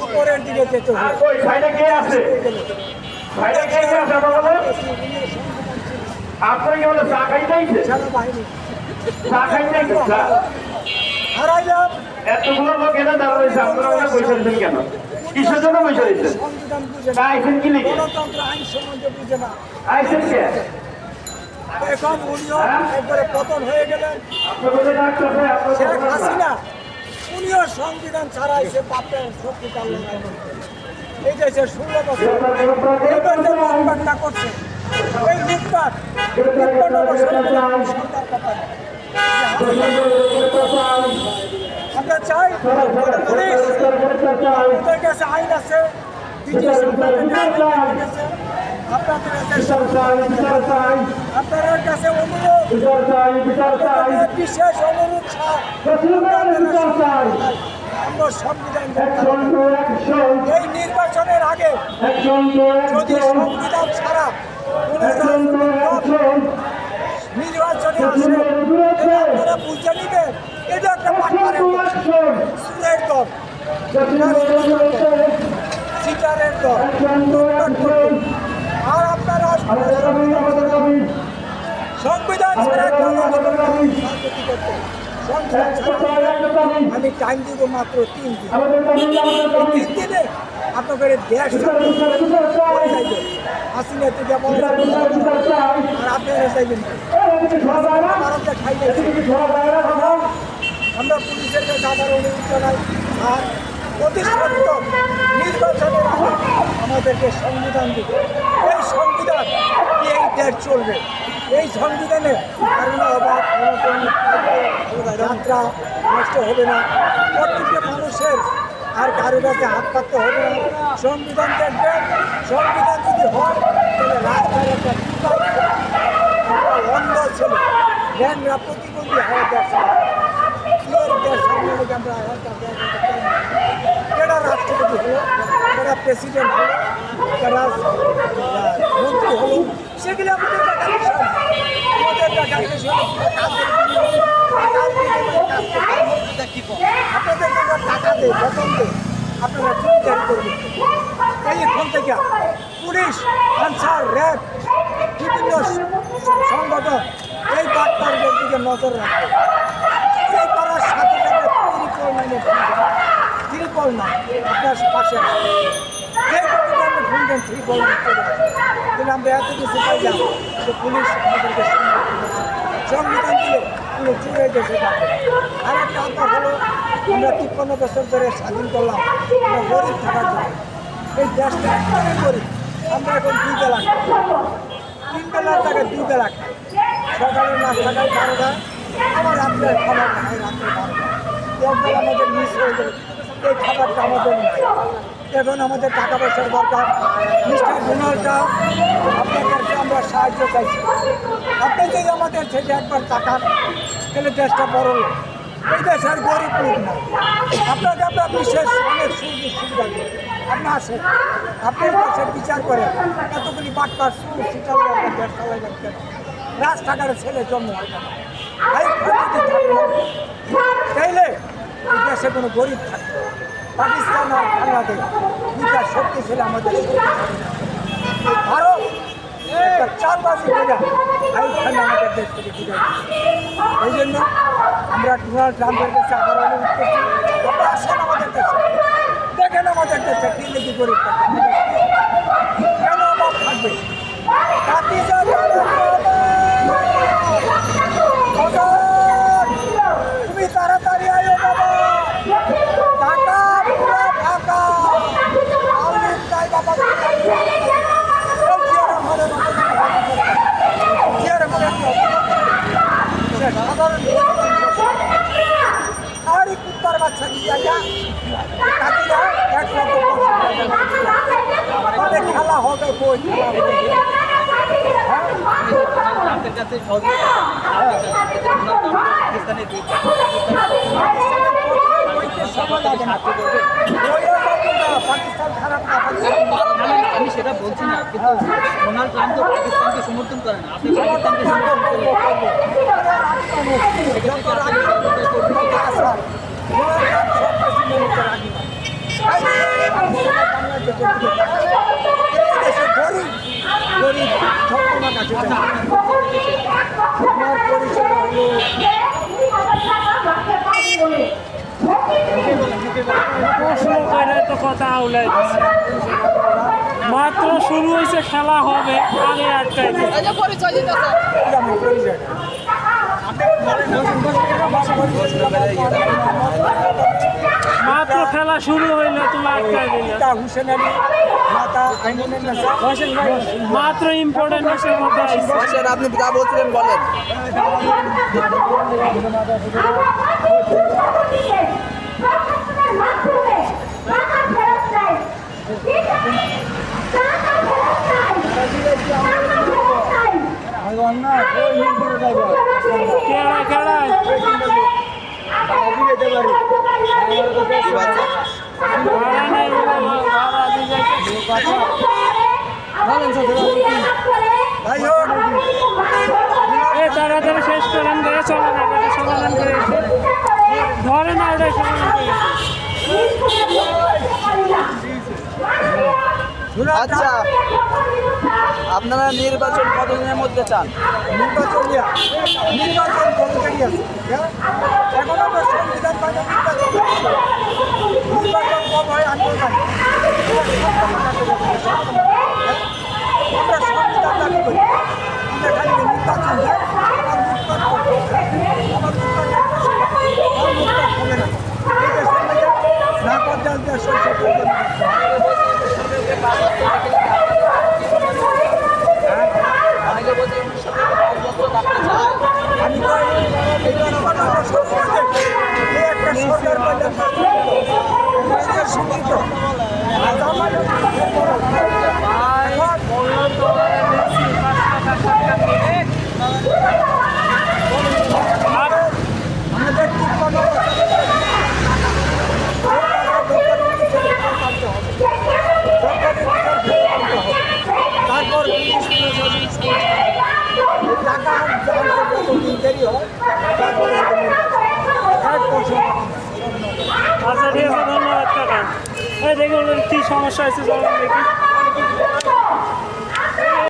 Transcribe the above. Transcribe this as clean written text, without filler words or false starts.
উপরের দিকে যেতে হবে। আপনার কি বলে চা খাই চাইছে? সেনাবাহিনী চা খাই চাইছে? হারাইলাম। এতগুলো লোক এনে দাঁড়াইছে, আপনারা ওরা বসে রয়েছেন কেন? কিসের জন্য বসে রয়েছেন? সংবিধান বুঝে না, আইছেন কি লিখে? গণতন্ত্র আইন সম্বন্ধে বুঝে না। আইছেন কে? এখন উনিও একবারে পতন হয়ে গেলেন। আপনাদের ডাক্তার শেখ হাসিনা উনিও সংবিধান ছাড়াই সে বাপের শক্তি চালু এই যে 16 বছর এবার যে লুটপাটটা করছে, এই লুটপাট 53 বছরের সরকার কথা না। আমরা চাই পুলিশ, ওদের কাছে আইন আছে, ব্রিটিশ আপনাদের কাছে, আপনাদের কাছে অনুরোধ, বিশেষ অনুরোধ আমরা সংবিধান এই নির্বাচনের আগে যদি সংবিধান ছাড়া নির্বাচনে আসে আপনারা বুঝে নিবেন এটা একটা সুরের দল, সিটারের দল। আর আপনারা সংবিধান ছাড়া আমি টাইম দিব মাত্র 3 দিন। 3 দিনে আপনাদের দেশ হাসিনা থেকে আর আপনারা চাইবেন আমরা পুলিশের কাছে আবার অনুরোধ জানাই। আর প্রতিশ্রুত নির্বাচনের আগে আমাদেরকে সংবিধান দিবে। এই সংবিধান কি এই দেশ চলবে? এই সংবিধানে কারণে অভাব যাত্রা নষ্ট হবে না, প্রত্যেকটা মানুষের আর কারো কাছে হাত পাততে হবে না। সংবিধান দেখবেন, সংবিধান যদি হয় তাহলে রাস্তার একটা অন্ধ ছিল জ্ঞানরা প্রতিবন্ধী হওয়ার দরকার। দেশ সামনে আমরা কেডা রাষ্ট্রপতি হলো, কেডা প্রেসিডেন্ট হলো, কেডা মন্ত্রী হলো, সেগুলো আমাদের টাকা বিষয় না। আমাদের টাকা বিষয় আপনাদের টাকা টাকা দেয়, বেতন দেয়, আপনারা চিন্তা করবেন। এইখান থেকে পুলিশ, আনসার, র্যাব, বিভিন্ন সংগঠন এই বার্তার দিকে নজর রাখবে। এই করার সাথে সাথে ত্রিপল না আপনার পাশে আসবে। যে কথা আপনি শুনবেন ত্রিপল কিন্তু আমরা এত কিছু পাইলাম যে পুলিশ আমাদেরকে সংবিধান দিলে পুরো চুড়ে দেশে যাবে। আর একটা কথা হলো, আমরা 53 বছর ধরে স্বাধীন করলাম, আমরা গরিব থাকার জন্য। এই দেশটা একেবারে গরিব। আমরা এখন 2 বেলা খাই, 3 বেলার জায়গায় 2 বেলা খাই। সকালের নাস্তা খাই 12টা, আমার রাত্রের খাবার খাই রাত্রে 12টা। একবার আমাদের মিস হয়ে যাবে, এই খাবারটা আমাদের নাই। এখন আমাদের টাকা পয়সার দরকার। মিস্টার ডোনাল্ডটা আপনার কাছে আমরা সাহায্য চাইছি। আপনি যদি আমাদের থেকে একবার টাকা তাহলে দেশটা বড় লোক, এই দেশের গরিব লোক না। আপনাকে আমরা বিশেষ অনেক সুযোগ সুবিধা দিই। আপনি আসেন, আপনি দেশের বিচার করেন, এতগুলি বাটপার সিটালে আপনার দেশ চালাইবেন কেন? রাস্তাঘাটে ছেলে জন্ম হয় না। তাইলে এই দেশে কোনো গরিব থাকে। পাকিস্তান আর বাংলাদেশ দুটা শক্তি ছিল আমাদের। ভারত একটা চালবাজি করে আইখানে আমাদের দেশ থেকে বিদায় দিচ্ছে। এই জন্য আমরা ডোনাল্ড ট্রাম্পের কাছে আবার অনুরোধ করছি, আপনারা আসেন আমাদের দেশে, দেখেন আমাদের দেশে কি নাকি গরিব থাকে, কেন অভাব থাকবে। তুমি তাড়াতাড়ি আয়ো বাবা, টাকা পুরো ফাঁকা। বাবা আর কুত্তার বাচ্চা দিয়ে কাকিরা 1 লক্ষ খেলা হবে বই পাকিস্তান খারাপ না। আমি সেটা বলছি না, কিন্তু ডোনাল্ড ট্রাম্প তো পাকিস্তানকে সমর্থন করে না, আপনি পাকিস্তানকে সমর্থন করবেন। সাহায্য করতে এই দেশে গরিব গরিব সবসময় কাছে যায়। আমার পরিচয় হলো প্রশ্ন করে তো কথা উলাই দিছে। মাত্র শুরু হয়েছে, খেলা হবে, আগে আটটাই দিছে। আমার পরিচয় মাত্র খেলা শুরু হইলে তুমি আটকাই দিলে। হুসেন আলী মাতা আইনুনের নেশা মাত্র ইম্পর্টেন্ট ম্যাচের মধ্যে আসছে। আপনি যা বলছিলেন বলেন। কেড়া কেড়া ভাড়া নেই বলে ভাড়া দিয়ে যাইতেছে। ভাই হোক এ তাড়াতাড়ি শেষ করেন, গিয়ে চলেন, আগে সমাধান করে এসে ধরে না ওটাই সমাধান করে। আচ্ছা, আপনারা নির্বাচন কতদিনের মধ্যে চান? নির্বাচন দিয়া নির্বাচন কর্মচারী আছে হ্যাঁ? এখন আমরা সংবিধান মানে নির্বাচন কম হয় আন্দোলন আমরা সংবিধান দাবি করি আমরা খালি নির্বাচন দেয় আমার মুক্তার করবো আমার মুক্তার হবে না এই দেশের মধ্যে না পর্যায়ে দেশ আমি তো এইবার আমার একটা সরকার পাইলাম শিক্ষিত আমাদের ঠিক কোনো তারপর টাকা দেরি হয় তারপরে আচ্ছা ঠিক আছে, ধন্যবাদ কাকা। এই দেখুন কি সমস্যা হয়েছে, চলুন দেখি।